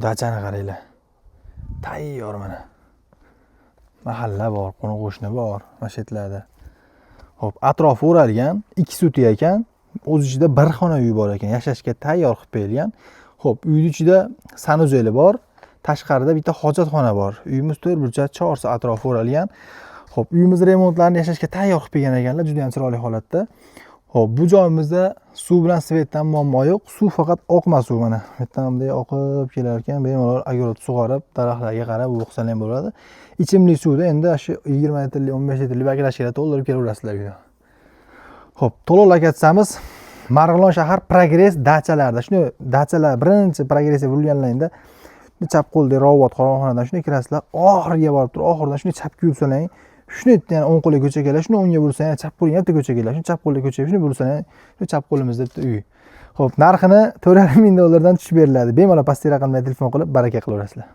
Dachani qaranglar. Tayyor mana. Mahalla bor, qo'ni-qo'shni bor, masjidlarda. Xo'p, atrofi o'ralgan, 2 suti ekan, o'z ichida bir xona uy bor ekan, yashashga tayyor qilib qo'yilgan. Xo'p, uyning ichida sanuzeli bor, tashqarida bitta hojatxona bor. Uyimiz 4 burchak, chorsi atrofi o'ralgan. Xo'p, uyimiz remontlarini yashashga tayyor qilib qo'ygan ekanlar, juda ham chiroyli holatda. Xo'p, bu joyimizda suv bilan svetdan muammo yo'q. Suv faqat oqma suv mana. Bu yerdan bunday oqib kelar ekan, bemalol огород sug'orib, daraxtlarga qarab o'qsan ham bo'ladi. Ichimlik suvda endi shu 20 litrli, 15 litrli baklashkaga to'ldirib kelaverasizlar uyga. Xo'p, to'liq aytsamiz, Marg'ilon shahar Progress dachalarida, shuni dachalar birinchi progressga burilganlarida chap qo'lda Robot qo'rg'onxonadan shuni kirasizlar, oxiriga borib turib, oxiridan shuni chapga yursalang, shuni yana o'ng qo'lga ko'chaga, shuni o'ngga bursang, yana chap qo'lga bitta ko'chaga, shuni chap qo'lga ko'chaga, shuni bursang, shuni chap qo'limizda bitta uy. Xo'p, narxini $4,5 ming tushib beriladi. Bemalol pastki raqamga telefon qilib baraka qilaverasizlar.